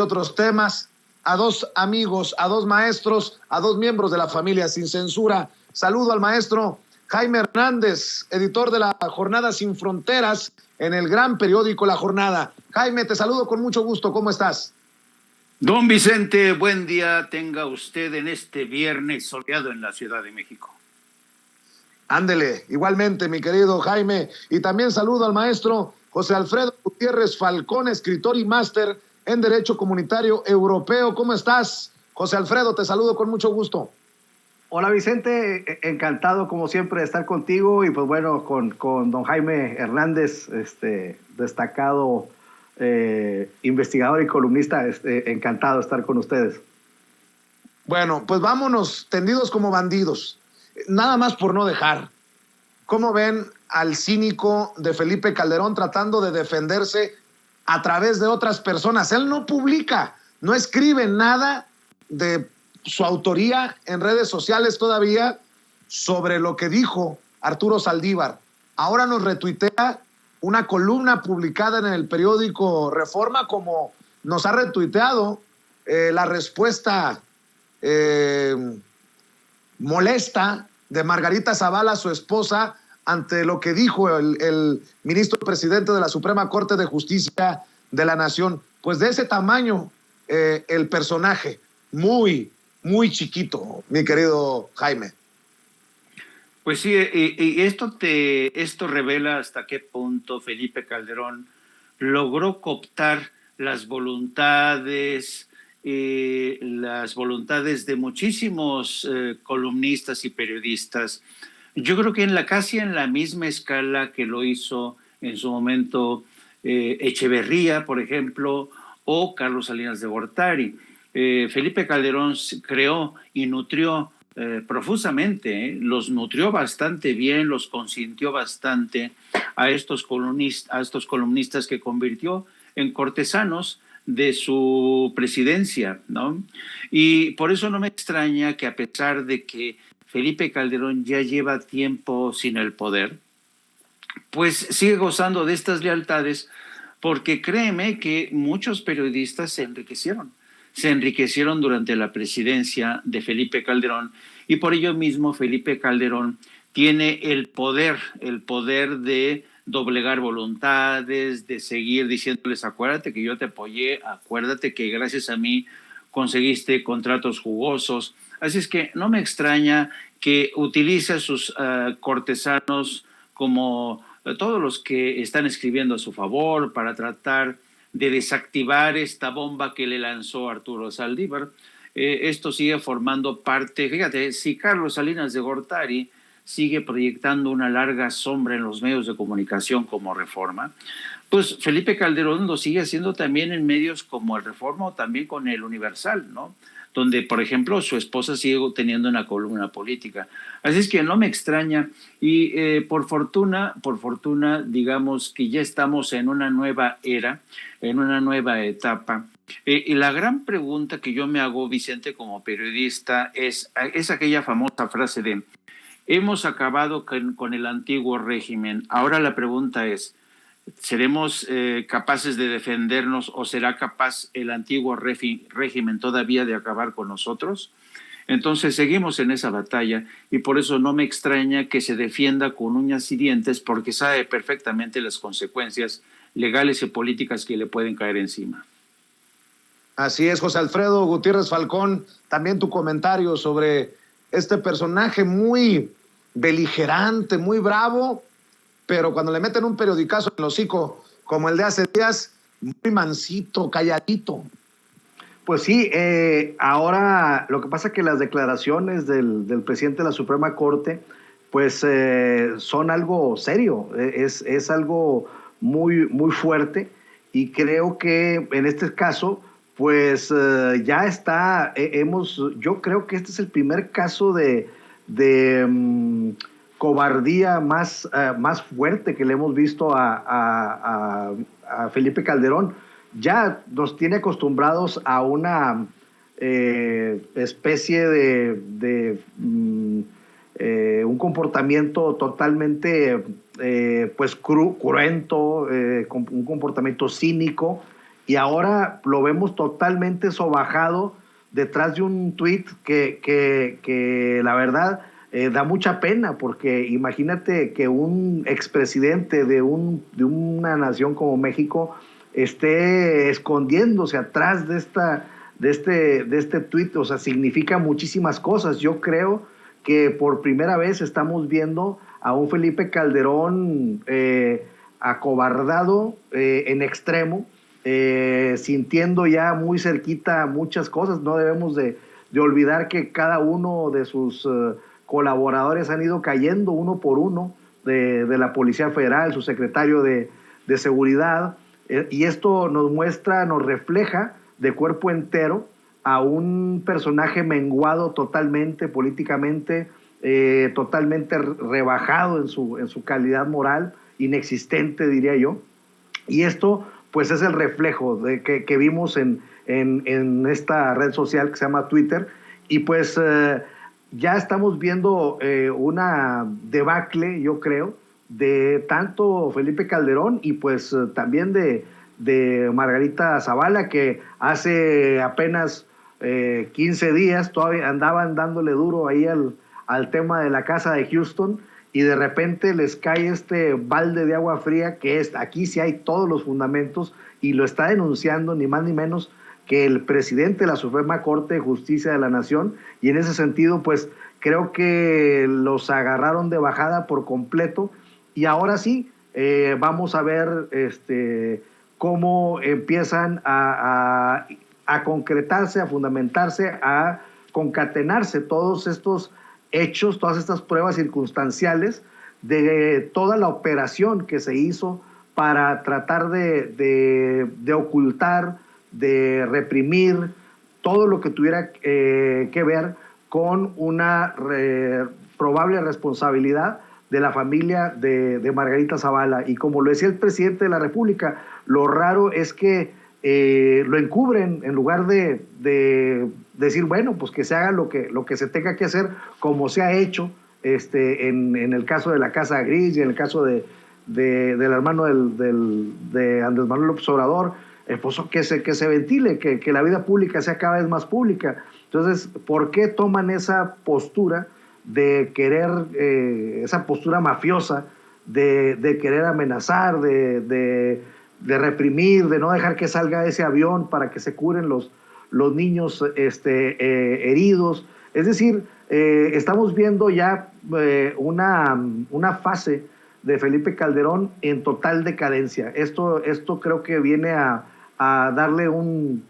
otros temas, a dos amigos, a dos maestros, a dos miembros de la familia Sin Censura. Saludo al maestro Jaime Hernández, editor de la Jornada Sin Fronteras en el gran periódico La Jornada. Jaime, te saludo con mucho gusto. ¿Cómo estás? Don Vicente, buen día tenga usted en este viernes soleado en la Ciudad de México. Ándele, igualmente, mi querido Jaime. Y también saludo al maestro José Alfredo Gutiérrez Falcón, escritor y máster en Derecho Comunitario Europeo. ¿Cómo estás, José Alfredo? Te saludo con mucho gusto. Hola Vicente, encantado como siempre de estar contigo y pues bueno, con don Jaime Hernández, destacado investigador y columnista, encantado de estar con ustedes. Bueno, pues vámonos tendidos como bandidos, nada más por no dejar. ¿Cómo ven al cínico de Felipe Calderón tratando de defenderse a través de otras personas? Él no publica, no escribe nada de su autoría en redes sociales todavía sobre lo que dijo Arturo Saldívar. Ahora nos retuitea una columna publicada en el periódico Reforma, como nos ha retuiteado la respuesta molesta de Margarita Zavala, su esposa, ante lo que dijo el ministro presidente de la Suprema Corte de Justicia de la Nación. Pues de ese tamaño el personaje, muy chiquito, mi querido Jaime. Pues sí, y esto revela hasta qué punto Felipe Calderón logró cooptar las voluntades de muchísimos columnistas y periodistas. Yo creo que casi en la misma escala que lo hizo en su momento Echeverría, por ejemplo, o Carlos Salinas de Gortari. Felipe Calderón creó y nutrió profusamente, los nutrió bastante bien, los consintió bastante a estos columnistas que convirtió en cortesanos de su presidencia, ¿no? Y por eso no me extraña que, a pesar de que Felipe Calderón ya lleva tiempo sin el poder, pues sigue gozando de estas lealtades, porque créeme que muchos periodistas se enriquecieron durante la presidencia de Felipe Calderón, y por ello mismo Felipe Calderón tiene el poder de doblegar voluntades, de seguir diciéndoles: acuérdate que yo te apoyé, acuérdate que gracias a mí conseguiste contratos jugosos. Así es que no me extraña que utilice a sus cortesanos, como todos los que están escribiendo a su favor, para tratar de desactivar esta bomba que le lanzó Arturo Saldívar. Esto sigue formando parte. Fíjate, si Carlos Salinas de Gortari sigue proyectando una larga sombra en los medios de comunicación como Reforma, pues Felipe Calderón lo sigue haciendo también en medios como el Reforma o también con el Universal, ¿no? Donde, por ejemplo, su esposa sigue teniendo una columna política. Así es que no me extraña, y por fortuna, digamos que ya estamos en una nueva era, en una nueva etapa. Y la gran pregunta que yo me hago, Vicente, como periodista, es aquella famosa frase de: hemos acabado con el antiguo régimen. Ahora la pregunta es: ¿seremos capaces de defendernos, o será capaz el antiguo régimen todavía de acabar con nosotros? Entonces seguimos en esa batalla, y por eso no me extraña que se defienda con uñas y dientes, porque sabe perfectamente las consecuencias legales y políticas que le pueden caer encima. Así es, José Alfredo Gutiérrez Falcón, también tu comentario sobre este personaje muy beligerante, muy bravo, pero cuando le meten un periodicazo en el hocico como el de hace días, muy mansito, calladito. Pues sí, ahora lo que pasa es que las declaraciones del presidente de la Suprema Corte pues son algo serio, es algo muy fuerte, y creo que en este caso pues ya está, yo creo que este es el primer caso de cobardía más fuerte que le hemos visto a Felipe Calderón. Ya nos tiene acostumbrados a una especie de un comportamiento totalmente pues cruento, un comportamiento cínico, y ahora lo vemos totalmente sobajado detrás de un tuit que la verdad da mucha pena, porque imagínate que un expresidente de una nación como México esté escondiéndose atrás de este tuit. O sea, significa muchísimas cosas. Yo creo que por primera vez estamos viendo a un Felipe Calderón acobardado en extremo, sintiendo ya muy cerquita muchas cosas. No debemos de olvidar que cada uno de sus colaboradores han ido cayendo uno por uno de la Policía Federal, su secretario de Seguridad, y esto nos muestra, nos refleja de cuerpo entero a un personaje menguado totalmente políticamente, totalmente rebajado en su calidad moral, inexistente, diría yo. Y esto pues es el reflejo de que vimos en esta red social que se llama Twitter, y pues ya estamos viendo una debacle, yo creo, de tanto Felipe Calderón y pues también de Margarita Zavala, que hace apenas 15 días todavía andaban dándole duro ahí al tema de la casa de Houston, y de repente les cae este balde de agua fría, que aquí sí hay todos los fundamentos, y lo está denunciando ni más ni menos que el presidente de la Suprema Corte de Justicia de la Nación. Y en ese sentido, pues creo que los agarraron de bajada por completo, y ahora sí vamos a ver cómo empiezan a concretarse, a fundamentarse, a concatenarse todos estos hechos, todas estas pruebas circunstanciales de toda la operación que se hizo para tratar de ocultar, de reprimir todo lo que tuviera que ver con una probable responsabilidad de la familia de Margarita Zavala. Y como lo decía el presidente de la República, lo raro es que lo encubren en lugar de decir, bueno, pues que se haga lo que se tenga que hacer, como se ha hecho en el caso de la Casa Gris y en el caso del hermano de Andrés Manuel López Obrador, pues que se ventile, que la vida pública sea cada vez más pública. Entonces, ¿por qué toman esa postura de querer, esa postura mafiosa de querer amenazar, de reprimir, de no dejar que salga ese avión para que se curen los niños heridos? Es decir, estamos viendo ya una fase de Felipe Calderón en total decadencia. Esto creo que viene a darle un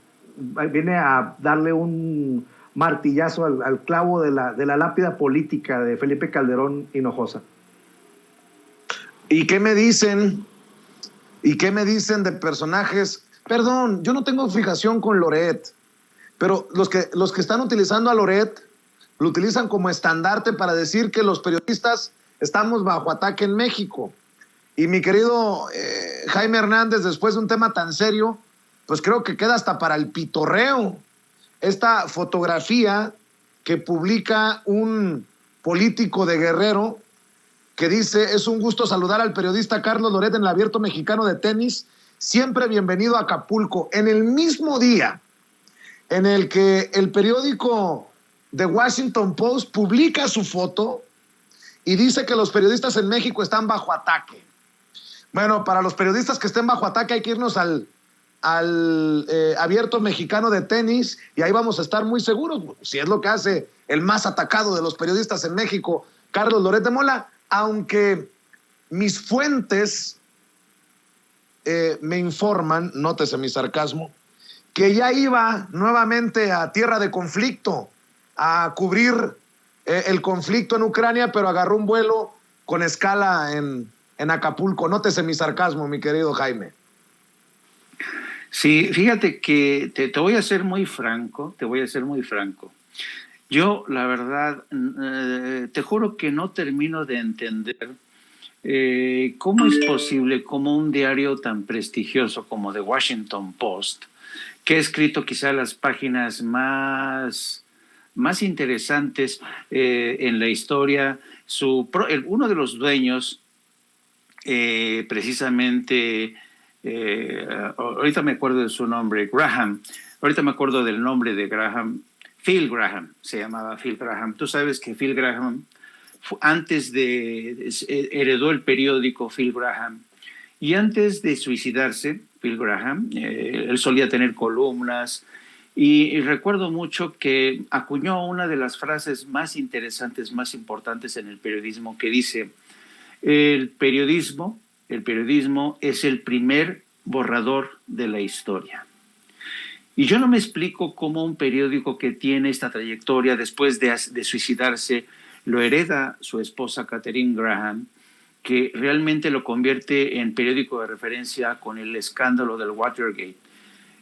martillazo al clavo de la lápida política de Felipe Calderón Hinojosa. ¿Y qué me dicen de personajes? Perdón, yo no tengo fijación con Loret, pero los que están utilizando a Loret lo utilizan como estandarte para decir que los periodistas estamos bajo ataque en México. Y mi querido Jaime Hernández, después de un tema tan serio, pues creo que queda hasta para el pitorreo esta fotografía que publica un político de Guerrero que dice: es un gusto saludar al periodista Carlos Loret en el Abierto Mexicano de Tenis, siempre bienvenido a Acapulco. En el mismo día en el que el periódico The Washington Post publica su foto y dice que los periodistas en México están bajo ataque. Bueno, para los periodistas que estén bajo ataque hay que irnos al Abierto Mexicano de Tenis, y ahí vamos a estar muy seguros, si es lo que hace el más atacado de los periodistas en México, Carlos Loret de Mola, aunque mis fuentes me informan, nótese mi sarcasmo, que ya iba nuevamente a tierra de conflicto a cubrir el conflicto en Ucrania, pero agarró un vuelo con escala en Acapulco. Nótese mi sarcasmo, mi querido Jaime. Sí, fíjate que te voy a ser muy franco, Yo, la verdad, te juro que no termino de entender cómo es posible, como un diario tan prestigioso como The Washington Post, que ha escrito quizá las páginas más interesantes en la historia, uno de los dueños, precisamente ahorita me acuerdo de su nombre, Graham, ahorita me acuerdo del nombre de Graham, Phil Graham, se llamaba Phil Graham. Tú sabes que Phil Graham, heredó el periódico Phil Graham, y antes de suicidarse, Phil Graham, él solía tener columnas, y recuerdo mucho que acuñó una de las frases más interesantes, más importantes en el periodismo, que dice: el periodismo es el primer borrador de la historia. Y yo no me explico cómo un periódico que tiene esta trayectoria, después de suicidarse, lo hereda su esposa Katharine Graham, que realmente lo convierte en periódico de referencia con el escándalo del Watergate.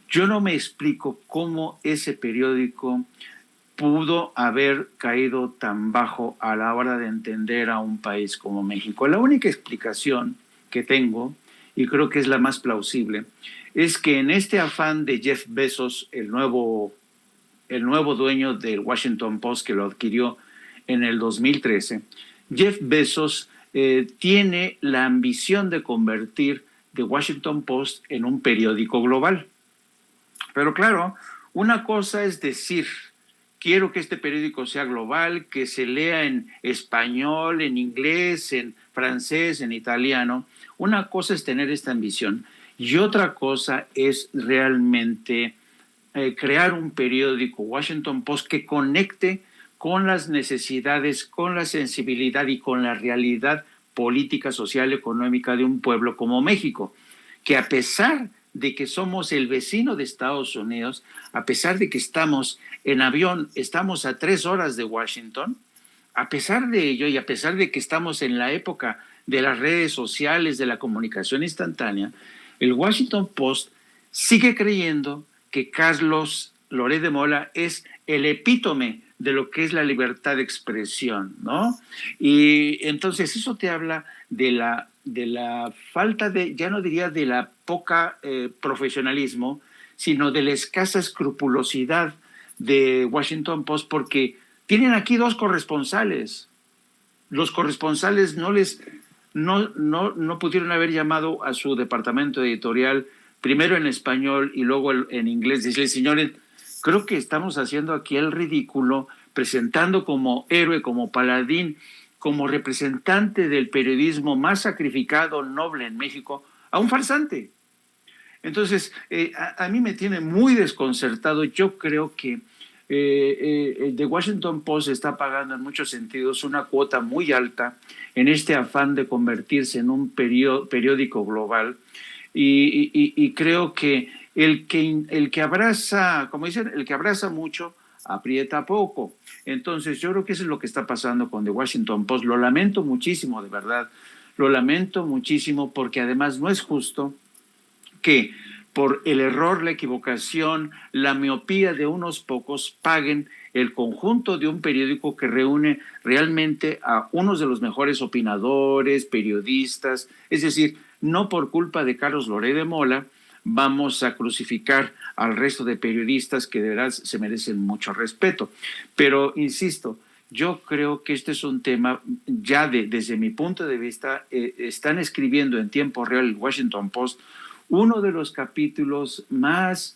Yo no me explico cómo ese periódico pudo haber caído tan bajo a la hora de entender a un país como México. La única explicación que tengo, y creo que es la más plausible, es que en este afán de Jeff Bezos, el nuevo dueño del Washington Post, que lo adquirió en el 2013, Jeff Bezos tiene la ambición de convertir The Washington Post en un periódico global. Pero claro, una cosa es decir: quiero que este periódico sea global, que se lea en español, en inglés, en francés, en italiano. Una cosa es tener esta ambición y otra cosa es realmente crear un periódico, Washington Post, que conecte con las necesidades, con la sensibilidad y con la realidad política, social, económica de un pueblo como México, que a pesar de que somos el vecino de Estados Unidos, a pesar de que estamos en avión, estamos a 3 horas de Washington, a pesar de ello y a pesar de que estamos en la época de las redes sociales, de la comunicación instantánea, el Washington Post sigue creyendo que Carlos Loret de Mola es el epítome de lo que es la libertad de expresión, ¿no? Y entonces eso te habla de la falta de, ya no diría de la poca profesionalismo, sino de la escasa escrupulosidad de Washington Post, porque tienen aquí 2 corresponsales. Los corresponsales no pudieron haber llamado a su departamento editorial, primero en español y luego en inglés, decirle: señores, creo que estamos haciendo aquí el ridículo, presentando como héroe, como paladín, como representante del periodismo más sacrificado, noble en México, a un farsante. Entonces, a mí me tiene muy desconcertado. Yo creo que The Washington Post está pagando en muchos sentidos una cuota muy alta en este afán de convertirse en un periódico global, y creo que el que abraza, como dicen, el que abraza mucho, aprieta poco. Entonces yo creo que eso es lo que está pasando con The Washington Post. Lo lamento muchísimo, de verdad, lo lamento muchísimo, porque además no es justo que por el error, la equivocación, la miopía de unos pocos paguen el conjunto de un periódico que reúne realmente a unos de los mejores opinadores, periodistas. Es decir, no por culpa de Carlos Loret de Mola vamos a crucificar al resto de periodistas que de verdad se merecen mucho respeto. Pero, insisto, yo creo que este es un tema, ya desde mi punto de vista, están escribiendo en tiempo real el Washington Post uno de los capítulos más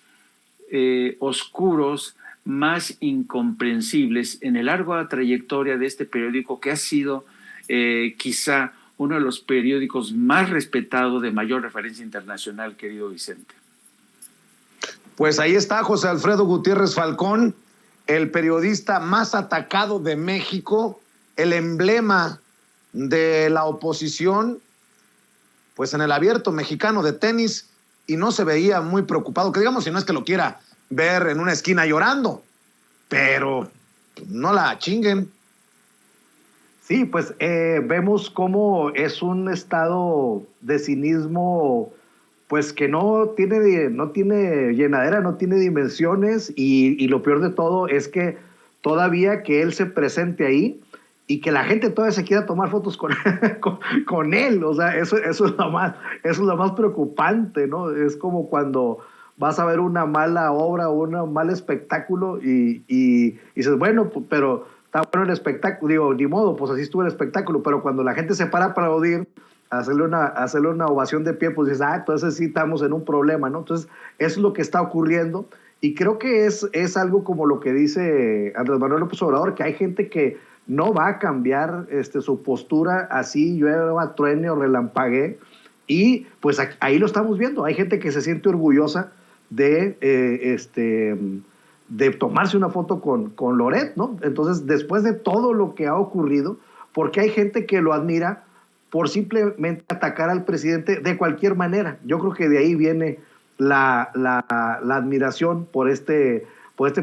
oscuros, más incomprensibles en la larga trayectoria de este periódico, que ha sido quizá uno de los periódicos más respetados, de mayor referencia internacional, querido Vicente. Pues ahí está José Alfredo Gutiérrez Falcón, el periodista más atacado de México, el emblema de la oposición, pues en el Abierto Mexicano de tenis, y no se veía muy preocupado, que digamos, si no es que lo quiera ver en una esquina llorando, pero no la chinguen. Sí, pues vemos cómo es un estado de cinismo, pues que no tiene llenadera, no tiene dimensiones, y lo peor de todo es que todavía que él se presente ahí y que la gente todavía se quiera tomar fotos con él. O sea, eso es lo más preocupante, ¿no? Es como cuando vas a ver una mala obra o un mal espectáculo y dices, bueno, pero está bueno el espectáculo, digo, ni modo, pues así estuvo el espectáculo, pero cuando la gente se para para aplaudir, hacerle una ovación de pie, pues dices, entonces sí estamos en un problema, ¿no? Entonces, eso es lo que está ocurriendo, y creo que es algo como lo que dice Andrés Manuel López Obrador, que hay gente que no va a cambiar su postura así, llueva, truene o relampaguee, y pues ahí lo estamos viendo. Hay gente que se siente orgullosa de tomarse una foto con Loret, ¿no? Entonces, después de todo lo que ha ocurrido, porque hay gente que lo admira por simplemente atacar al presidente de cualquier manera. Yo creo que de ahí viene la admiración por este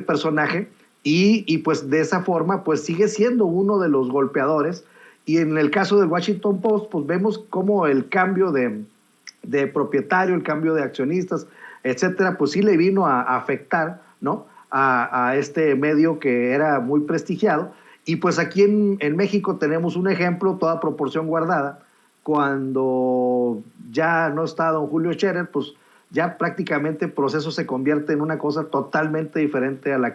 personaje, y pues de esa forma pues sigue siendo uno de los golpeadores. Y en el caso del Washington Post, pues vemos cómo el cambio de propietario, el cambio de accionistas, etcétera, pues sí le vino a afectar, ¿no?, a este medio que era muy prestigiado. Y pues aquí en México tenemos un ejemplo, toda proporción guardada, cuando ya no está don Julio Scherer, pues ya prácticamente el proceso se convierte en una cosa totalmente diferente a la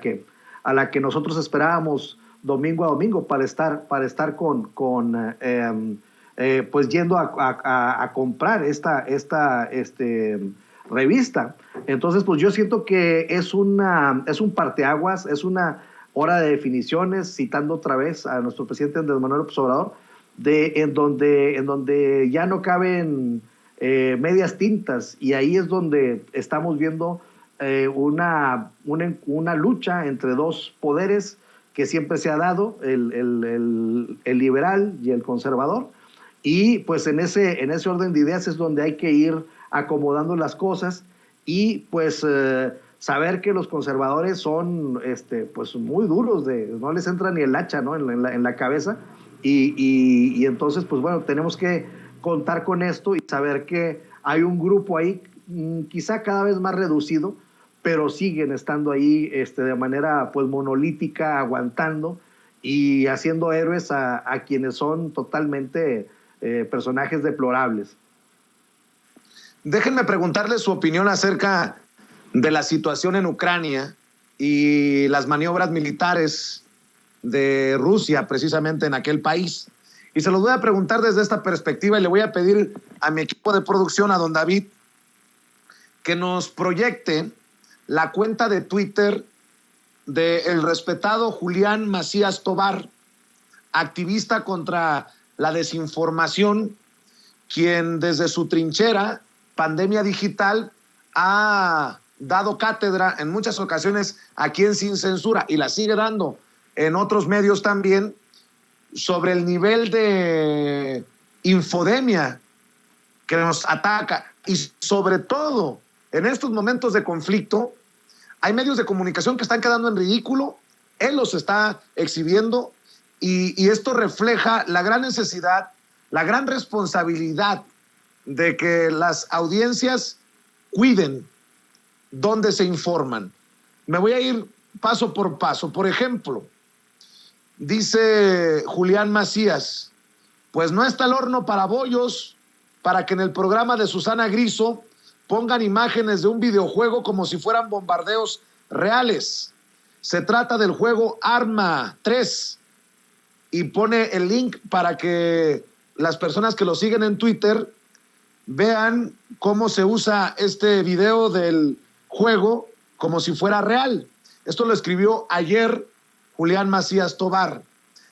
que nosotros esperábamos domingo a domingo para estar pues yendo a comprar esta revista. Entonces, pues yo siento que es un parteaguas, es una hora de definiciones, citando otra vez a nuestro presidente Andrés Manuel López Obrador, en donde ya no caben medias tintas, y ahí es donde estamos viendo una lucha entre dos poderes que siempre se ha dado, el liberal y el conservador, y pues en ese orden de ideas es donde hay que ir acomodando las cosas, y pues saber que los conservadores son pues muy duros, no les entra ni el hacha, ¿no?, en la cabeza, y entonces pues bueno, tenemos que contar con esto y saber que hay un grupo ahí, quizá cada vez más reducido, pero siguen estando ahí de manera pues monolítica, aguantando y haciendo héroes a quienes son totalmente personajes deplorables. Déjenme preguntarles su opinión acerca de la situación en Ucrania y las maniobras militares de Rusia precisamente en aquel país. Y se los voy a preguntar desde esta perspectiva, y le voy a pedir a mi equipo de producción, a don David, que nos proyecte la cuenta de Twitter del respetado Julián Macías Tobar, activista contra la desinformación, quien desde su trinchera Pandemia Digital ha dado cátedra en muchas ocasiones aquí en Sin Censura, y la sigue dando en otros medios también, sobre el nivel de infodemia que nos ataca. Y sobre todo en estos momentos de conflicto hay medios de comunicación que están quedando en ridículo. Él los está exhibiendo, y esto refleja la gran necesidad, la gran responsabilidad de que las audiencias cuiden dónde se informan. Me voy a ir paso por paso. Por ejemplo, dice Julián Macías, pues no está el horno para bollos para que en el programa de Susana Griso pongan imágenes de un videojuego como si fueran bombardeos reales. Se trata del juego Arma 3, y pone el link para que las personas que lo siguen en Twitter vean cómo se usa este video del juego como si fuera real. Esto lo escribió ayer Julián Macías Tobar.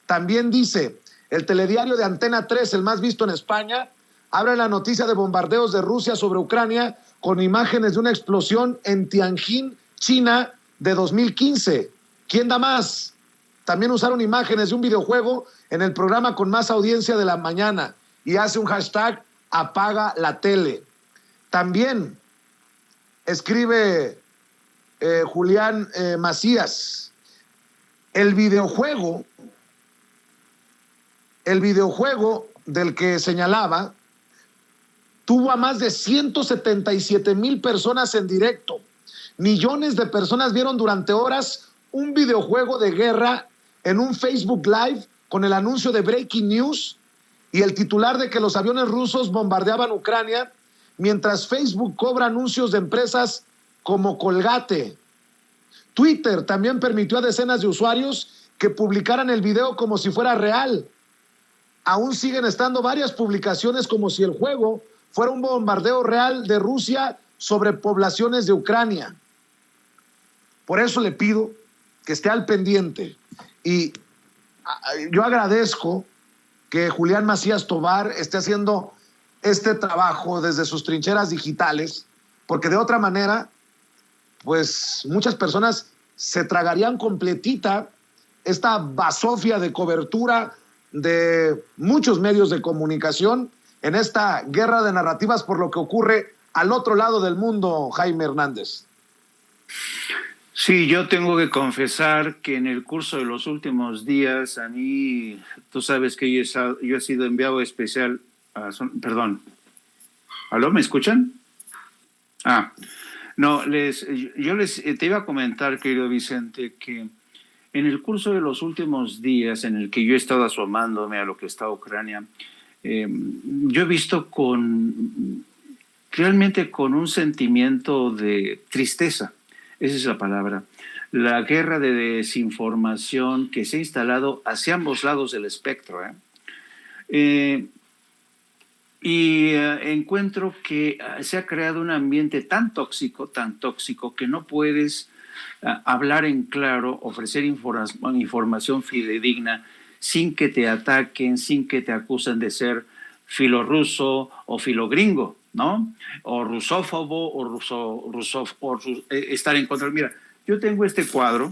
También dice, el telediario de Antena 3, el más visto en España, abre la noticia de bombardeos de Rusia sobre Ucrania con imágenes de una explosión en Tianjin, China, de 2015. ¿Quién da más? También usaron imágenes de un videojuego en el programa con más audiencia de la mañana, y hace un hashtag, apaga la tele. También escribe Julián Macías, el videojuego del que señalaba tuvo a más de 177,000 personas en directo. Millones de personas vieron durante horas un videojuego de guerra en un Facebook Live con el anuncio de Breaking News y el titular de que los aviones rusos bombardeaban Ucrania, mientras Facebook cobra anuncios de empresas como Colgate. Twitter también permitió a decenas de usuarios que publicaran el video como si fuera real. aún siguen estando varias publicaciones como si el juego fuera un bombardeo real de Rusia sobre poblaciones de Ucrania. Por eso le pido que esté al pendiente. Y yo agradezco que Julián Macías Tobar esté haciendo este trabajo desde sus trincheras digitales, porque de otra manera, pues muchas personas se tragarían completita esta basofia de cobertura de muchos medios de comunicación en esta guerra de narrativas por lo que ocurre al otro lado del mundo, Jaime Hernández. Sí, yo tengo que confesar que en el curso de los últimos días, a mí, tú sabes que yo he sido enviado especial perdón. ¿Aló? ¿Me escuchan? No, te iba a comentar, querido Vicente, que en el curso de los últimos días en el que yo he estado asomándome a lo que está Ucrania, yo he visto realmente con un sentimiento de tristeza, esa es la palabra, la guerra de desinformación que se ha instalado hacia ambos lados del espectro. Encuentro que se ha creado un ambiente tan tóxico, que no puedes hablar en claro, ofrecer información fidedigna sin que te ataquen, sin que te acusen de ser filorruso o filogringo, ¿no? O rusófobo o estar en contra. Mira, yo tengo este cuadro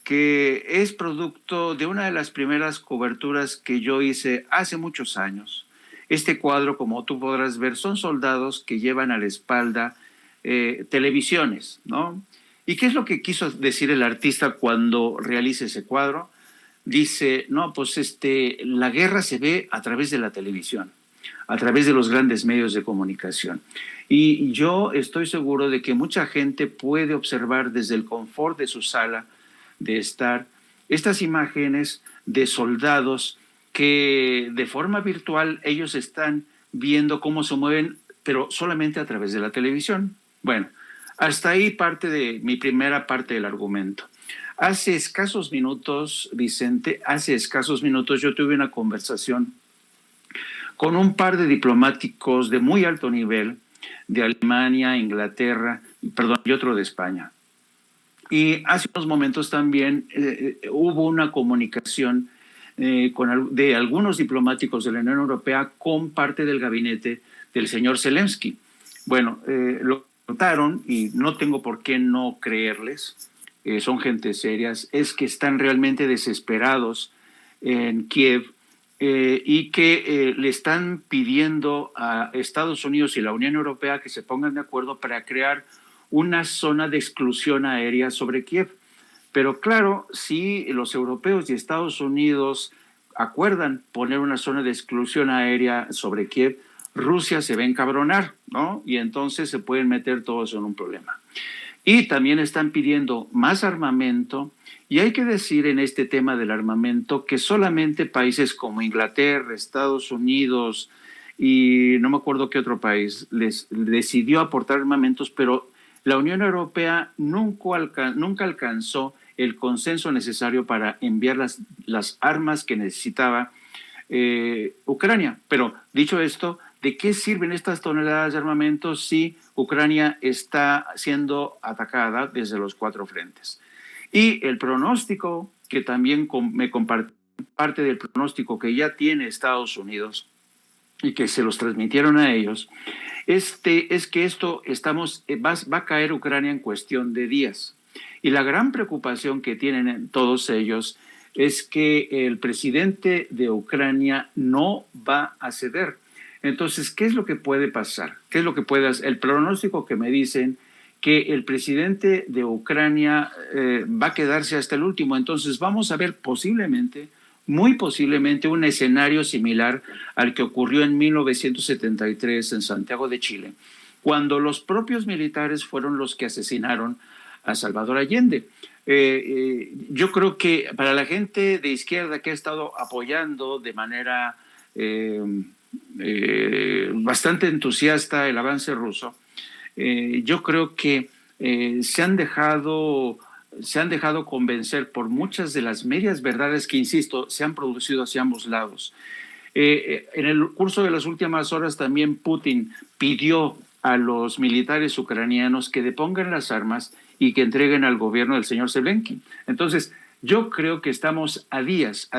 que es producto de una de las primeras coberturas que yo hice hace muchos años. Este cuadro, como tú podrás ver, son soldados que llevan a la espalda televisiones, ¿no? ¿Y qué es lo que quiso decir el artista cuando realiza ese cuadro? Dice, no, pues la guerra se ve a través de la televisión, a través de los grandes medios de comunicación. Y yo estoy seguro de que mucha gente puede observar desde el confort de su sala de estar estas imágenes de soldados que de forma virtual ellos están viendo cómo se mueven, pero solamente a través de la televisión. Bueno, hasta ahí parte de mi primera parte del argumento. Hace escasos minutos, Vicente, yo tuve una conversación con un par de diplomáticos de muy alto nivel de Alemania, Inglaterra, y otro de España. Y hace unos momentos también hubo una comunicación de algunos diplomáticos de la Unión Europea con parte del gabinete del señor Zelensky. Bueno, lo contaron y no tengo por qué no creerles, son gente serias, es que están realmente desesperados en Kiev y que le están pidiendo a Estados Unidos y la Unión Europea que se pongan de acuerdo para crear una zona de exclusión aérea sobre Kiev. Pero claro, si los europeos y Estados Unidos acuerdan poner una zona de exclusión aérea sobre Kiev, Rusia se va a encabronar, ¿no? Y entonces se pueden meter todos en un problema. Y también están pidiendo más armamento, y hay que decir en este tema del armamento que solamente países como Inglaterra, Estados Unidos y no me acuerdo qué otro país les decidió aportar armamentos, pero la Unión Europea nunca alcanzó el consenso necesario para enviar las armas que necesitaba Ucrania. Pero dicho esto, ¿de qué sirven estas toneladas de armamento si Ucrania está siendo atacada desde los 4 frentes? Y el pronóstico, que también me compartió parte del pronóstico que ya tiene Estados Unidos y que se los transmitieron a ellos, es que va a caer Ucrania en cuestión de días. Y la gran preocupación que tienen todos ellos es que el presidente de Ucrania no va a ceder. Entonces, ¿qué es lo que puede pasar? ¿Qué es lo que puede hacer? El pronóstico que me dicen que el presidente de Ucrania va a quedarse hasta el último. Entonces, vamos a ver muy posiblemente, un escenario similar al que ocurrió en 1973 en Santiago de Chile, cuando los propios militares fueron los que asesinaron a Salvador Allende. Yo creo que para la gente de izquierda que ha estado apoyando de manera bastante entusiasta el avance ruso, yo creo que se han dejado se han dejado convencer por muchas de las medias verdades que, insisto, se han producido hacia ambos lados. En el curso de las últimas horas también Putin pidió a los militares ucranianos que depongan las armas y que entreguen al gobierno del señor Zelensky. Entonces, yo creo que estamos a días,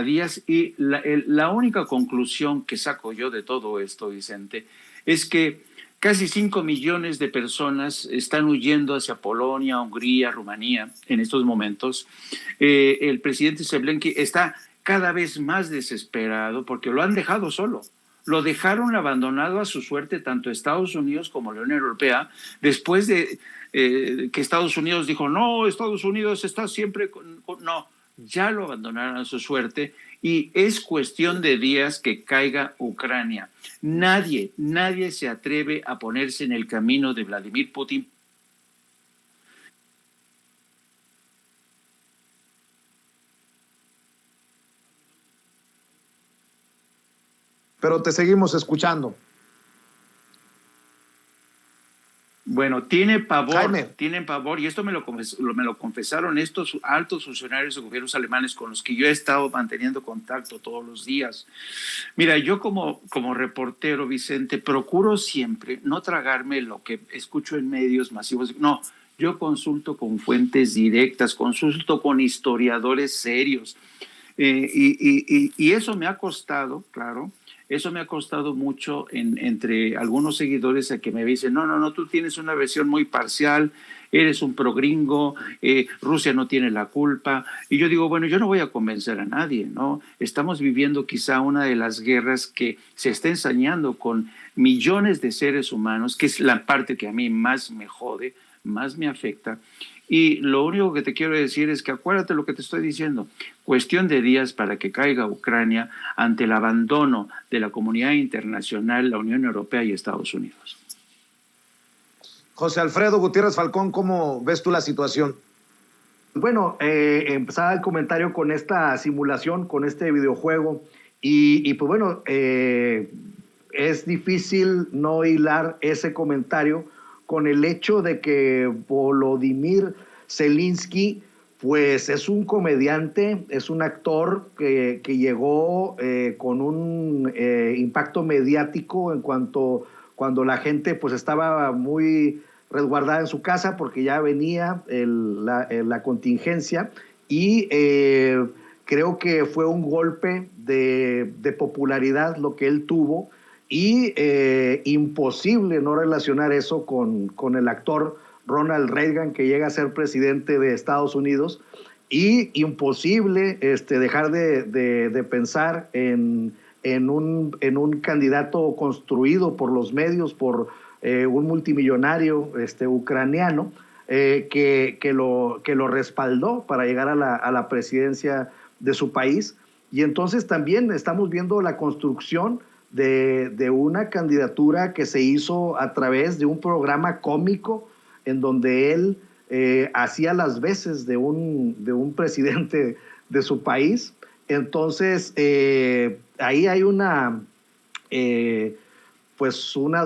y la única conclusión que saco yo de todo esto, Vicente, es que casi 5 millones de personas están huyendo hacia Polonia, Hungría, Rumanía en estos momentos. El presidente Zelensky está cada vez más desesperado porque lo han dejado solo. Lo dejaron abandonado a su suerte tanto Estados Unidos como la Unión Europea, después de que Estados Unidos dijo, no, Estados Unidos está siempre no, ya lo abandonaron a su suerte y es cuestión de días que caiga Ucrania. Nadie se atreve a ponerse en el camino de Vladimir Putin. Pero te seguimos escuchando. Bueno, tienen pavor, y esto me lo confesaron estos altos funcionarios de gobiernos alemanes con los que yo he estado manteniendo contacto todos los días. Mira, yo como reportero, Vicente, procuro siempre no tragarme lo que escucho en medios masivos. No, yo consulto con fuentes directas, consulto con historiadores serios. Y eso me ha costado, claro. Eso me ha costado mucho entre algunos seguidores a que me dicen, no, tú tienes una versión muy parcial, eres un progringo, Rusia no tiene la culpa. Y yo digo, bueno, yo no voy a convencer a nadie, ¿no? Estamos viviendo quizá una de las guerras que se está ensañando con millones de seres humanos, que es la parte que a mí más me jode, más me afecta. Y lo único que te quiero decir es que acuérdate lo que te estoy diciendo. Cuestión de días para que caiga Ucrania ante el abandono de la comunidad internacional, la Unión Europea y Estados Unidos. José Alfredo Gutiérrez Falcón, ¿cómo ves tú la situación? Bueno, empezaba el comentario con esta simulación, con este videojuego. Y pues bueno, es difícil no hilar ese comentario con el hecho de que Volodymyr Zelensky pues es un comediante, es un actor que llegó con un impacto mediático en cuando la gente pues estaba muy resguardada en su casa porque ya venía la contingencia y creo que fue un golpe de popularidad lo que él tuvo y imposible no relacionar eso con el actor Ronald Reagan, que llega a ser presidente de Estados Unidos, y imposible dejar de pensar en un candidato construido por los medios, por un multimillonario ucraniano, que lo respaldó para llegar a la presidencia de su país. Y entonces también estamos viendo la construcción de una candidatura que se hizo a través de un programa cómico en donde él hacía las veces de un presidente de su país. Entonces, ahí hay una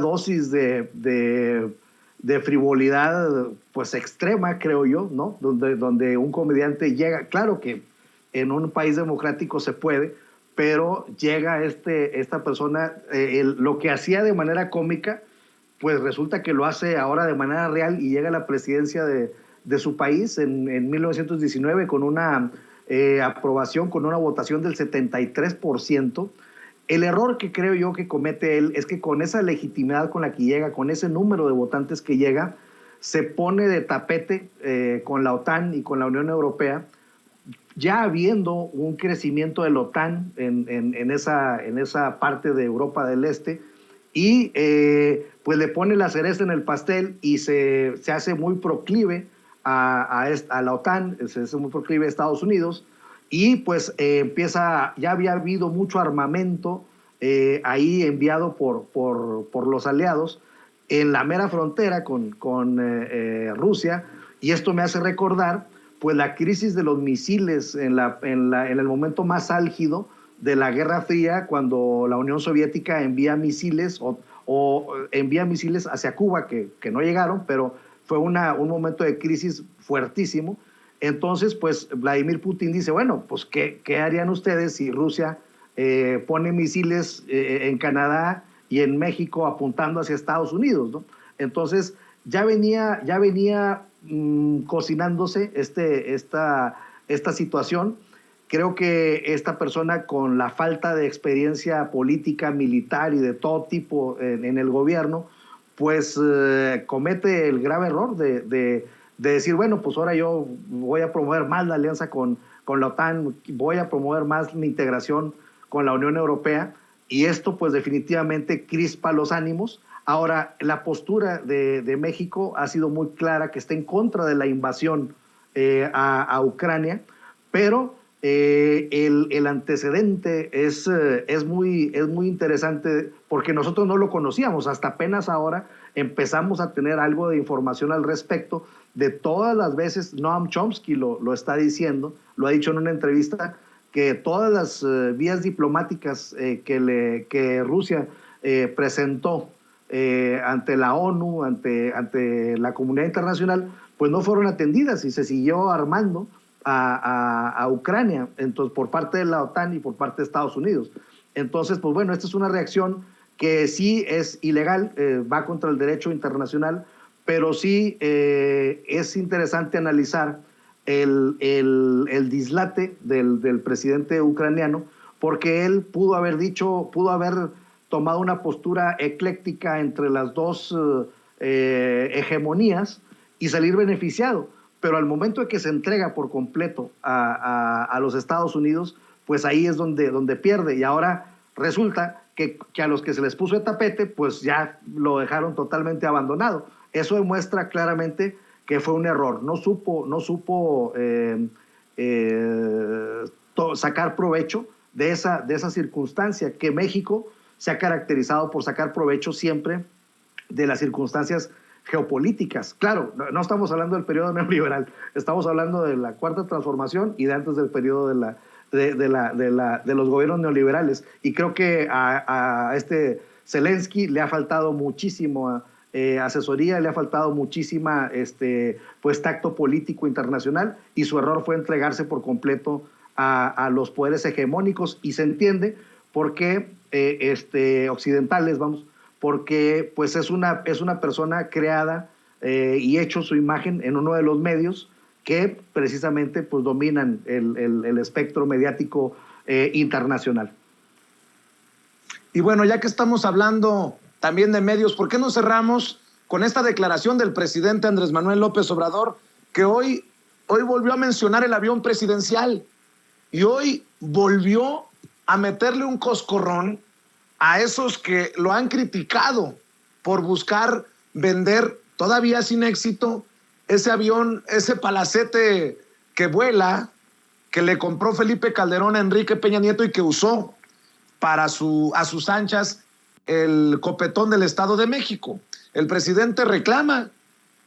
dosis de frivolidad pues extrema, creo yo, ¿no? Donde un comediante llega, claro que en un país democrático se puede, pero llega esta persona, lo que hacía de manera cómica, pues resulta que lo hace ahora de manera real y llega a la presidencia de su país en 1919 con una aprobación, con una votación del 73%. El error que creo yo que comete él es que con esa legitimidad con la que llega, con ese número de votantes que llega, se pone de tapete con la OTAN y con la Unión Europea, ya habiendo un crecimiento de la OTAN en esa parte de Europa del Este, y pues le pone la cereza en el pastel y se hace muy proclive a la OTAN, se hace muy proclive a Estados Unidos, y pues ya había habido mucho armamento ahí enviado por los aliados en la mera frontera con Rusia, y esto me hace recordar pues la crisis de los misiles en el momento más álgido de la Guerra Fría, cuando la Unión Soviética envía misiles o envía misiles hacia Cuba que no llegaron, pero fue un momento de crisis fuertísimo. Entonces, pues Vladimir Putin dice, bueno, pues ¿qué harían ustedes si Rusia pone misiles en Canadá y en México apuntando hacia Estados Unidos, ¿no? Entonces, ya venía cocinándose esta situación. Creo que esta persona, con la falta de experiencia política, militar y de todo tipo en el gobierno, pues comete el grave error de decir, bueno, pues ahora yo voy a promover más la alianza con la OTAN, voy a promover más mi integración con la Unión Europea, y esto pues definitivamente crispa los ánimos. Ahora, la postura de México ha sido muy clara, que está en contra de la invasión a Ucrania, pero el antecedente es muy interesante, porque nosotros no lo conocíamos, hasta apenas ahora empezamos a tener algo de información al respecto. De todas las veces, Noam Chomsky lo está diciendo, lo ha dicho en una entrevista, que todas las vías diplomáticas que Rusia presentó ante la ONU, ante la comunidad internacional, pues no fueron atendidas, y se siguió armando a Ucrania, entonces, por parte de la OTAN y por parte de Estados Unidos. Entonces, pues bueno, esta es una reacción que sí es ilegal, va contra el derecho internacional, pero sí es interesante analizar el dislate del presidente ucraniano, porque él pudo haber tomado una postura ecléctica entre las dos hegemonías y salir beneficiado, pero al momento de que se entrega por completo a los Estados Unidos, pues ahí es donde pierde, y ahora resulta que a los que se les puso de tapete, pues ya lo dejaron totalmente abandonado. Eso demuestra claramente que fue un error, no supo sacar provecho de esa circunstancia, que México se ha caracterizado por sacar provecho siempre de las circunstancias geopolíticas. Claro, no estamos hablando del periodo neoliberal, estamos hablando de la Cuarta Transformación y de antes del periodo de los gobiernos neoliberales. Y creo que a Zelensky le ha faltado muchísimo asesoría, le ha faltado muchísima pues tacto político internacional, y su error fue entregarse por completo a los poderes hegemónicos, y se entiende por qué occidentales, porque pues es una persona creada y hecho su imagen en uno de los medios que precisamente pues dominan el espectro mediático internacional. Y bueno, ya que estamos hablando también de medios, ¿por qué no cerramos con esta declaración del presidente Andrés Manuel López Obrador, que hoy volvió a mencionar el avión presidencial, y hoy volvió a meterle un coscorrón a esos que lo han criticado por buscar vender, todavía sin éxito, ese avión, ese palacete que vuela, que le compró Felipe Calderón a Enrique Peña Nieto y que usó a sus anchas el copetón del Estado de México. El presidente reclama.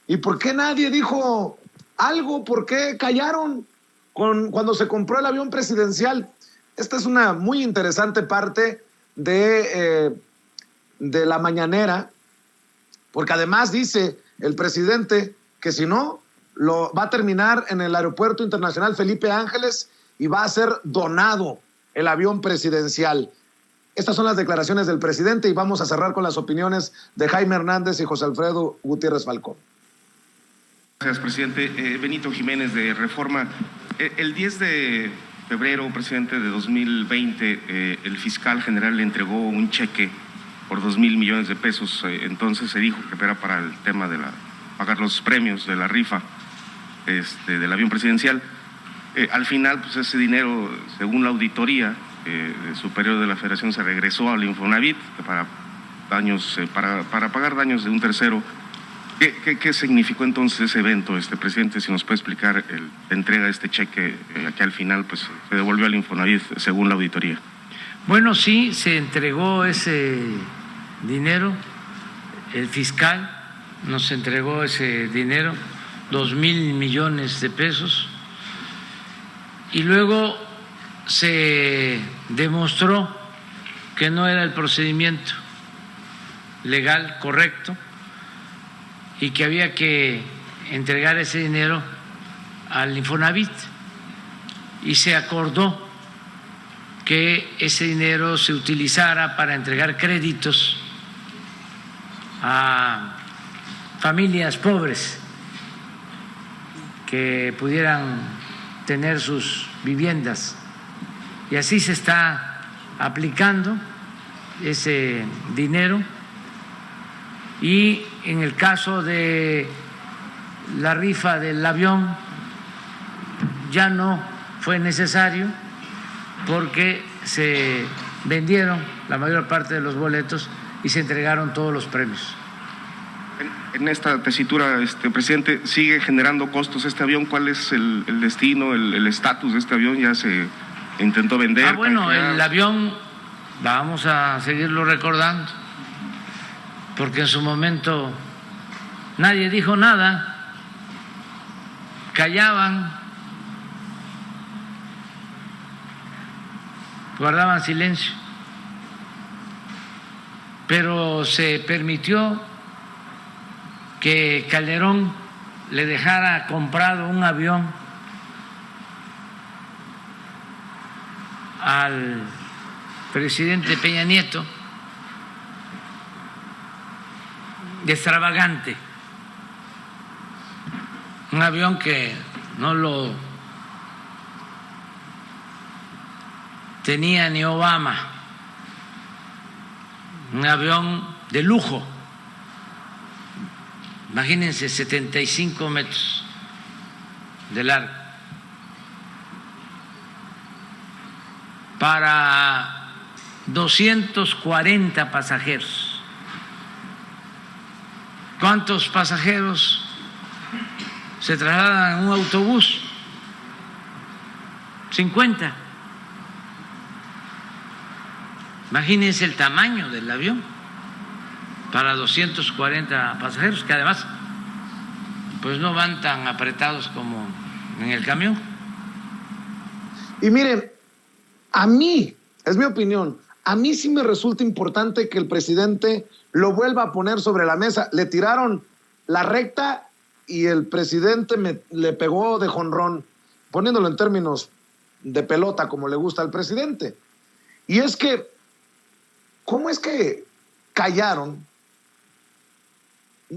¿Y por qué nadie dijo algo? ¿Por qué callaron cuando se compró el avión presidencial? Esta es una muy interesante parte de la mañanera, porque además dice el presidente que si no, lo va a terminar en el Aeropuerto Internacional Felipe Ángeles y va a ser donado el avión presidencial. Estas son las declaraciones del presidente, y vamos a cerrar con las opiniones de Jaime Hernández y José Alfredo Gutiérrez Falcón. Gracias, presidente. Benito Jiménez, de Reforma. El 10 de febrero, presidente, de 2020, el fiscal general le entregó un cheque por 2,000 millones de pesos. Entonces se dijo que era para el tema de pagar los premios de la rifa del avión presidencial. Al final, pues ese dinero, según la auditoría superior de la Federación, se regresó al Infonavit para pagar daños de un tercero. ¿Qué significó entonces ese evento, presidente? Si nos puede explicar la entrega de este cheque que al final pues se devolvió al Infonavit según la auditoría. Bueno, sí, se entregó ese dinero, el fiscal nos entregó ese dinero, 2,000 millones de pesos, y luego se demostró que no era el procedimiento legal correcto y que había que entregar ese dinero al Infonavit y se acordó que ese dinero se utilizara para entregar créditos a familias pobres que pudieran tener sus viviendas. Y así se está aplicando ese dinero. Y en el caso de la rifa del avión ya no fue necesario porque se vendieron la mayor parte de los boletos y se entregaron todos los premios. En esta tesitura, presidente, ¿sigue generando costos este avión? ¿Cuál es el destino, el estatus de este avión? ¿Ya se intentó vender? Bueno, canjear? el avión vamos a seguirlo recordando porque en su momento nadie dijo nada, callaban, guardaban silencio, pero se permitió que Calderón le dejara comprado un avión al presidente Peña Nieto, extravagante, un avión que no lo tenía ni Obama, un avión de lujo. Imagínense, 75 metros de largo, para 240 pasajeros. ¿Cuántos pasajeros se trasladan en un autobús? 50. Imagínense el tamaño del avión para 240 pasajeros, que además pues no van tan apretados como en el camión. Y miren, a mí, es mi opinión, a mí sí me resulta importante que el presidente lo vuelva a poner sobre la mesa. Le tiraron la recta y el presidente le pegó de jonrón, poniéndolo en términos de pelota como le gusta al presidente. Y es que, ¿cómo es que callaron?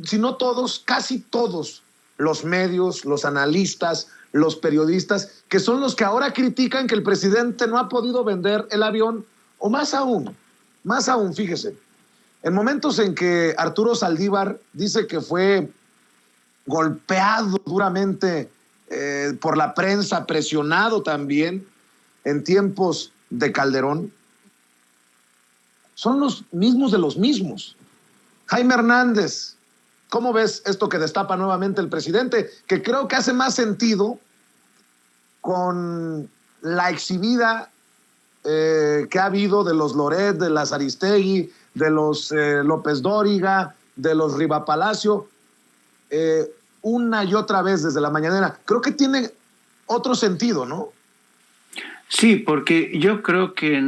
Si no todos, casi todos los medios, los analistas, los periodistas, que son los que ahora critican que el presidente no ha podido vender el avión, o más aún, fíjese, en momentos en que Arturo Saldívar dice que fue golpeado duramente por la prensa, presionado también en tiempos de Calderón, son los mismos de los mismos. Jaime Hernández, ¿cómo ves esto que destapa nuevamente el presidente? Que creo que hace más sentido con la exhibida que ha habido de los Loret, de las Aristegui, de los López Dóriga, de los Riva Palacio, una y otra vez desde la mañanera. Creo que tiene otro sentido, ¿no? Sí, porque yo creo que,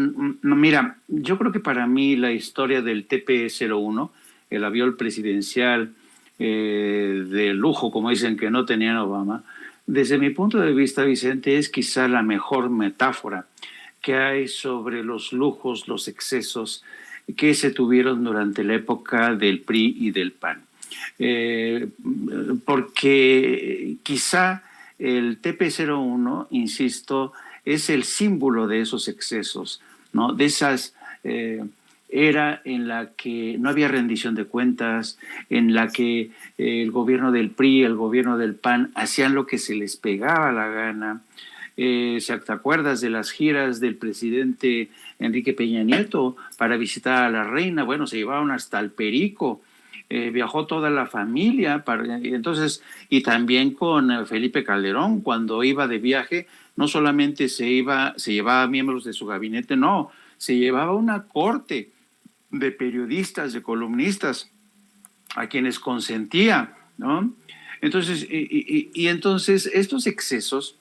mira, yo creo que para mí la historia del TP-01, el avión presidencial de lujo, como dicen que no tenían Obama, desde mi punto de vista, Vicente, es quizá la mejor metáfora que hay sobre los lujos, los excesos que se tuvieron durante la época del PRI y del PAN. Porque quizá el TP-01, insisto, es el símbolo de esos excesos, ¿no? De esas era en la que no había rendición de cuentas, en la que el gobierno del PRI, el gobierno del PAN hacían lo que se les pegaba la gana. ¿Te acuerdas de las giras del presidente Enrique Peña Nieto para visitar a la reina? Bueno, se llevaron hasta el Perico, viajó toda la familia, entonces, y también con Felipe Calderón, cuando iba de viaje, no solamente se llevaba miembros de su gabinete, no, se llevaba una corte de periodistas, de columnistas, a quienes consentía, ¿no? Entonces, entonces estos excesos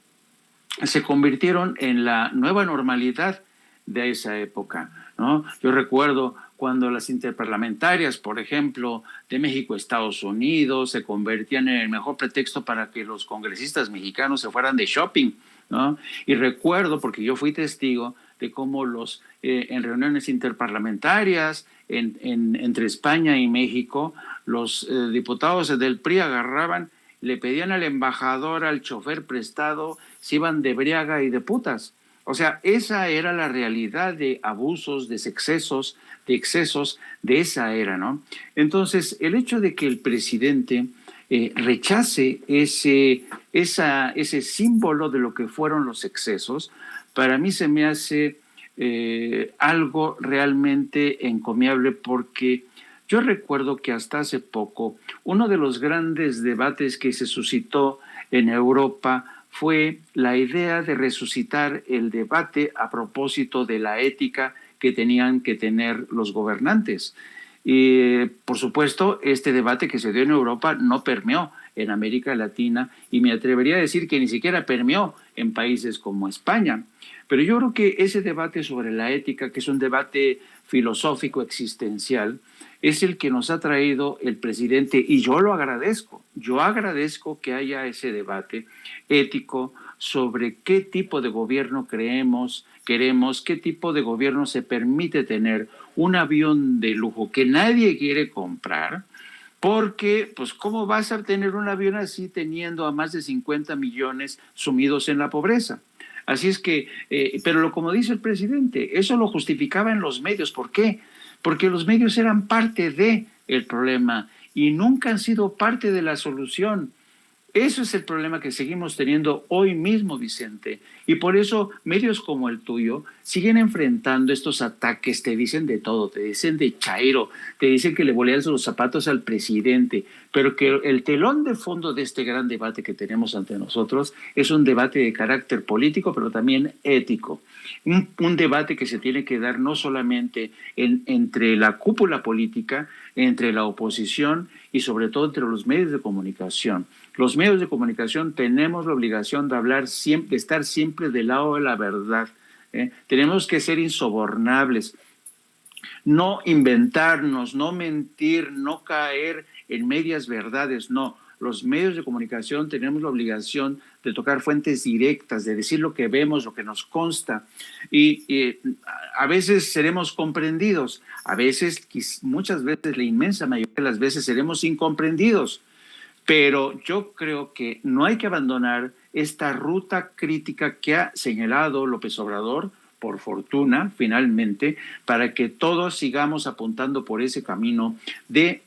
se convirtieron en la nueva normalidad de esa época, ¿no? Yo recuerdo cuando las interparlamentarias, por ejemplo, de México, Estados Unidos, se convertían en el mejor pretexto para que los congresistas mexicanos se fueran de shopping, ¿no? Y recuerdo, porque yo fui testigo de cómo en reuniones interparlamentarias entre España y México, los diputados del PRI agarraban, le pedían al embajador, al chofer prestado, se iban de briaga y de putas. O sea, esa era la realidad de abusos, de excesos de esa era, ¿no? Entonces, el hecho de que el presidente rechace ese símbolo de lo que fueron los excesos, para mí se me hace algo realmente encomiable, porque yo recuerdo que hasta hace poco uno de los grandes debates que se suscitó en Europa fue la idea de resucitar el debate a propósito de la ética que tenían que tener los gobernantes. Y, por supuesto, este debate que se dio en Europa no permeó en América Latina, y me atrevería a decir que ni siquiera permeó en países como España. Pero yo creo que ese debate sobre la ética, que es un debate filosófico existencial, es el que nos ha traído el presidente, y yo lo agradezco. Yo agradezco que haya ese debate ético sobre qué tipo de gobierno queremos, qué tipo de gobierno se permite tener un avión de lujo que nadie quiere comprar, porque, pues, ¿cómo vas a tener un avión así teniendo a más de 50 millones sumidos en la pobreza? Así es que, pero como dice el presidente, eso lo justificaba en los medios. ¿Por qué? Porque los medios eran parte del problema y nunca han sido parte de la solución. Eso es el problema que seguimos teniendo hoy mismo, Vicente. Y por eso medios como el tuyo siguen enfrentando estos ataques. Te dicen de todo, te dicen de chairo, te dicen que le boleas los zapatos al presidente, pero que el telón de fondo de este gran debate que tenemos ante nosotros es un debate de carácter político, pero también ético. Un debate que se tiene que dar no solamente entre la cúpula política, entre la oposición y sobre todo entre los medios de comunicación. Los medios de comunicación tenemos la obligación de hablar siempre, de estar siempre del lado de la verdad. Tenemos que ser insobornables, no inventarnos, no mentir, no caer en medias verdades, no. Los medios de comunicación tenemos la obligación de tocar fuentes directas, de decir lo que vemos, lo que nos consta, y a veces seremos comprendidos, a veces, muchas veces, la inmensa mayoría de las veces seremos incomprendidos, pero yo creo que no hay que abandonar esta ruta crítica que ha señalado López Obrador, por fortuna, finalmente, para que todos sigamos apuntando por ese camino del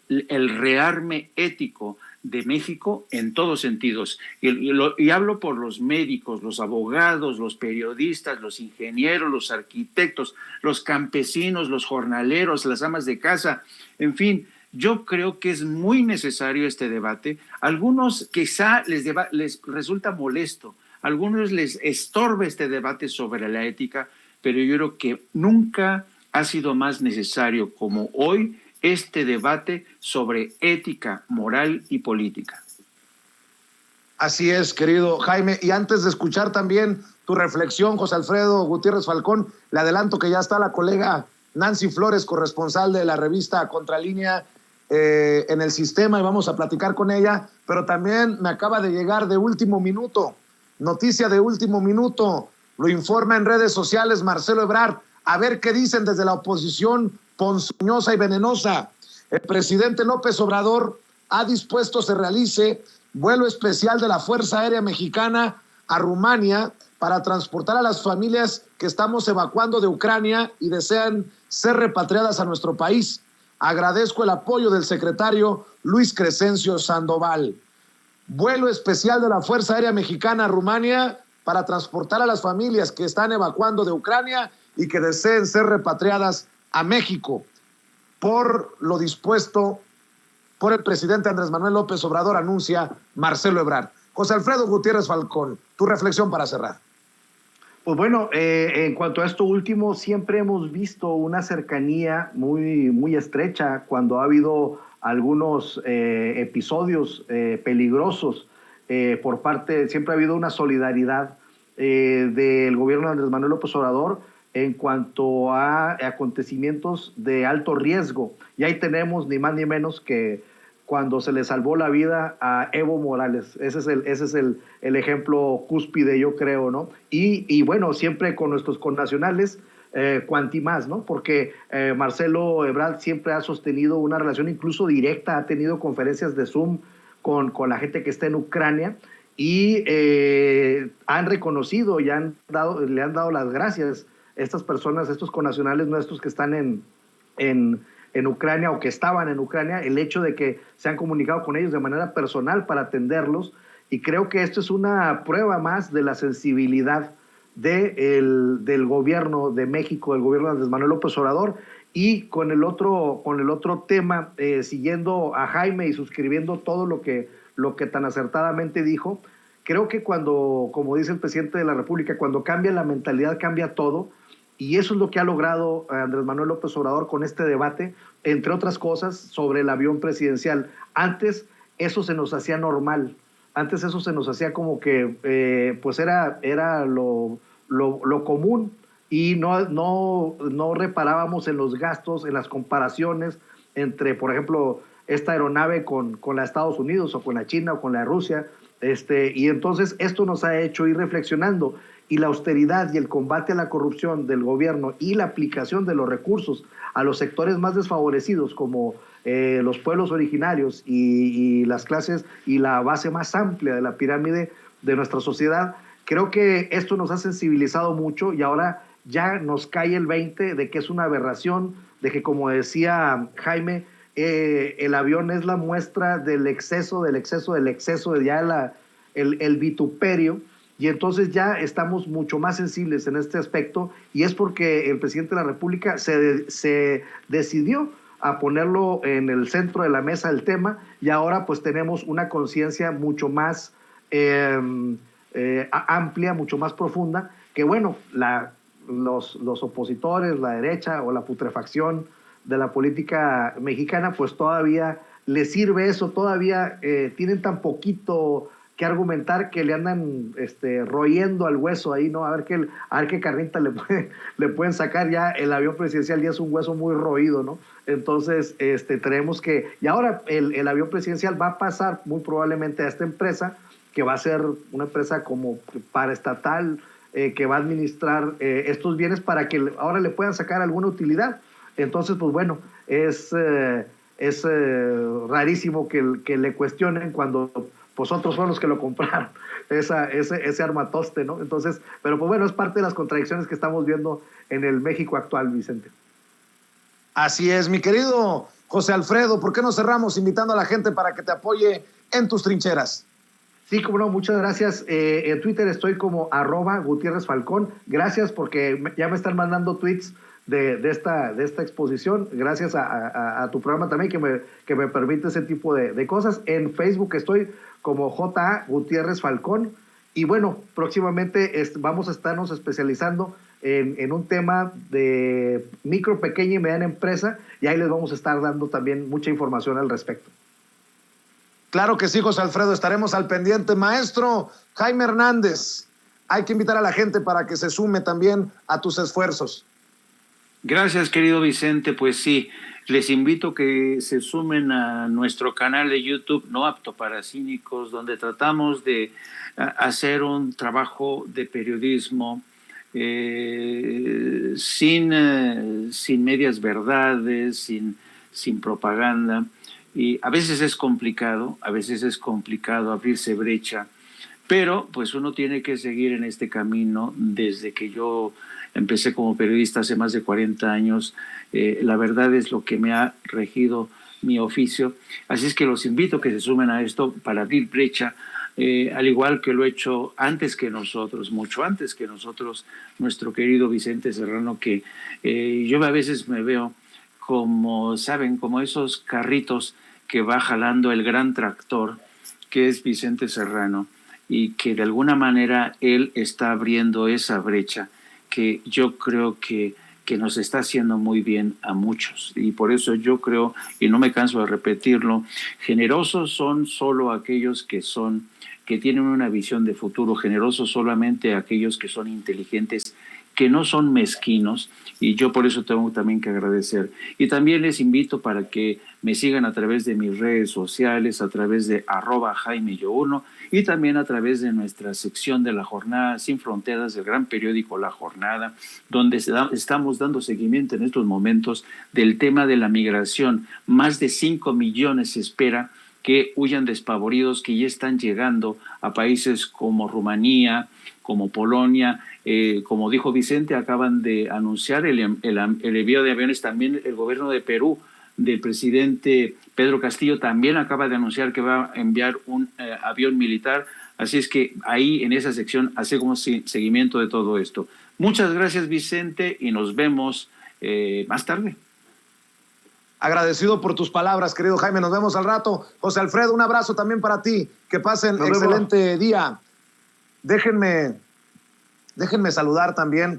rearme ético de México en todos sentidos. Y hablo por los médicos, los abogados, los periodistas, los ingenieros, los arquitectos, los campesinos, los jornaleros, las amas de casa, en fin. Yo creo que es muy necesario este debate. Algunos quizá les resulta molesto, a algunos les estorba este debate sobre la ética, pero yo creo que nunca ha sido más necesario como hoy este debate sobre ética, moral y política. Así es, querido Jaime. Y antes de escuchar también tu reflexión, José Alfredo Gutiérrez Falcón, le adelanto que ya está la colega Nancy Flores, corresponsal de la revista Contralínea, en el sistema, y vamos a platicar con ella, pero también me acaba de llegar de último minuto, noticia de último minuto, lo informa en redes sociales Marcelo Ebrard. A ver qué dicen desde la oposición ponzoñosa y venenosa. El presidente López Obrador ha dispuesto se realice vuelo especial de la Fuerza Aérea Mexicana a Rumania para transportar a las familias que estamos evacuando de Ucrania y desean ser repatriadas a nuestro país. Agradezco el apoyo del secretario Luis Crescencio Sandoval. Vuelo especial de la Fuerza Aérea Mexicana a Rumania para transportar a las familias que están evacuando de Ucrania y que deseen ser repatriadas a México. Por lo dispuesto por el presidente Andrés Manuel López Obrador, anuncia Marcelo Ebrard. José Alfredo Gutiérrez Falcón, tu reflexión para cerrar. Pues bueno, en cuanto a esto último, siempre hemos visto una cercanía muy, muy estrecha cuando ha habido algunos episodios peligrosos siempre ha habido una solidaridad del gobierno de Andrés Manuel López Obrador en cuanto a acontecimientos de alto riesgo. Y ahí tenemos ni más ni menos que cuando se le salvó la vida a Evo Morales. Ese es el ejemplo cúspide, yo creo, ¿no? Y bueno, siempre con nuestros connacionales, cuanti más, ¿no? Porque Marcelo Ebrard siempre ha sostenido una relación incluso directa, ha tenido conferencias de Zoom con la gente que está en Ucrania y han reconocido y le han dado las gracias a estas personas, estos connacionales nuestros que están en Ucrania o que estaban en Ucrania, el hecho de que se han comunicado con ellos de manera personal para atenderlos, y creo que esto es una prueba más de la sensibilidad del gobierno de México, del gobierno de Andrés Manuel López Obrador. Y con el otro tema, siguiendo a Jaime y suscribiendo todo lo que tan acertadamente dijo, creo que cuando, como dice el presidente de la República, cuando cambia la mentalidad, cambia todo. Y eso es lo que ha logrado Andrés Manuel López Obrador con este debate, entre otras cosas, sobre el avión presidencial. Antes eso se nos hacía normal, antes eso se nos hacía como que pues era lo común, y no reparábamos en los gastos, en las comparaciones entre, por ejemplo, esta aeronave con la de Estados Unidos o con la China o con la de Rusia. Y entonces esto nos ha hecho ir reflexionando, y la austeridad y el combate a la corrupción del gobierno y la aplicación de los recursos a los sectores más desfavorecidos, como los pueblos originarios y las clases y la base más amplia de la pirámide de nuestra sociedad, creo que esto nos ha sensibilizado mucho, y ahora ya nos cae el 20 de que es una aberración, de que, como decía Jaime, el avión es la muestra del exceso, de ya el vituperio. Y entonces ya estamos mucho más sensibles en este aspecto, y es porque el presidente de la República se decidió a ponerlo en el centro de la mesa el tema, y ahora pues tenemos una conciencia mucho más amplia, mucho más profunda, que bueno, los opositores, la derecha o la putrefacción de la política mexicana, pues todavía les sirve eso, todavía tienen tan poquito que argumentar que le andan royendo al hueso ahí, ¿no? A ver qué carnita le pueden sacar. Ya el avión presidencial ya es un hueso muy roído, ¿no? Entonces, tenemos que... Y ahora el avión presidencial va a pasar muy probablemente a esta empresa, que va a ser una empresa como paraestatal, que va a administrar estos bienes para que ahora le puedan sacar alguna utilidad. Entonces, pues bueno, es rarísimo que le cuestionen cuando pues otros fueron los que lo compraron, ese armatoste, ¿no? Entonces, pero pues bueno, es parte de las contradicciones que estamos viendo en el México actual, Vicente. Así es, mi querido José Alfredo, ¿por qué no cerramos invitando a la gente para que te apoye en tus trincheras? Sí, como no, muchas gracias. En Twitter estoy como @GutiérrezFalcón. Gracias, porque ya me están mandando tweets de esta exposición. Gracias a tu programa también, que me permite ese tipo de cosas. En Facebook estoy como J.A. Gutiérrez Falcón. Y bueno, próximamente vamos a estarnos especializando en un tema de micro, pequeña y mediana empresa, y ahí les vamos a estar dando también mucha información al respecto. Claro que sí, José Alfredo, estaremos al pendiente. Maestro Jaime Hernández, hay que invitar a la gente para que se sume también a tus esfuerzos. Gracias, querido Vicente. Pues sí, les invito a que se sumen a nuestro canal de YouTube, No Apto para Cínicos, donde tratamos de hacer un trabajo de periodismo sin medias verdades, sin propaganda. Y a veces es complicado abrirse brecha, pero pues uno tiene que seguir en este camino. Desde que yo empecé como periodista hace más de 40 años, la verdad es lo que me ha regido mi oficio. Así es que los invito a que se sumen a esto para abrir brecha, al igual que lo he hecho antes que nosotros, mucho antes que nosotros, nuestro querido Vicente Serrano, que yo a veces me veo como, ¿saben?, como esos carritos que va jalando el gran tractor, que es Vicente Serrano, y que de alguna manera él está abriendo esa brecha que yo creo que nos está haciendo muy bien a muchos. Y por eso yo creo, y no me canso de repetirlo, generosos son solo aquellos que tienen una visión de futuro, generosos solamente aquellos que son inteligentes, que no son mezquinos, y yo por eso tengo también que agradecer. Y también les invito para que me sigan a través de mis redes sociales, a través de @JaimeYo1 y también a través de nuestra sección de La Jornada Sin Fronteras del gran periódico La Jornada, donde estamos dando seguimiento en estos momentos del tema de la migración. Más de 5 millones se espera que huyan despavoridos, que ya están llegando a países como Rumanía, como Polonia. Como dijo Vicente, acaban de anunciar el envío de aviones. También el gobierno de Perú, del presidente Pedro Castillo, también acaba de anunciar que va a enviar un avión militar. Así es que ahí en esa sección hacemos seguimiento de todo esto. Muchas gracias, Vicente, y nos vemos más tarde. Agradecido por tus palabras, querido Jaime. Nos vemos al rato. José Alfredo, un abrazo también para ti. Que pasen excelente día. Déjenme saludar también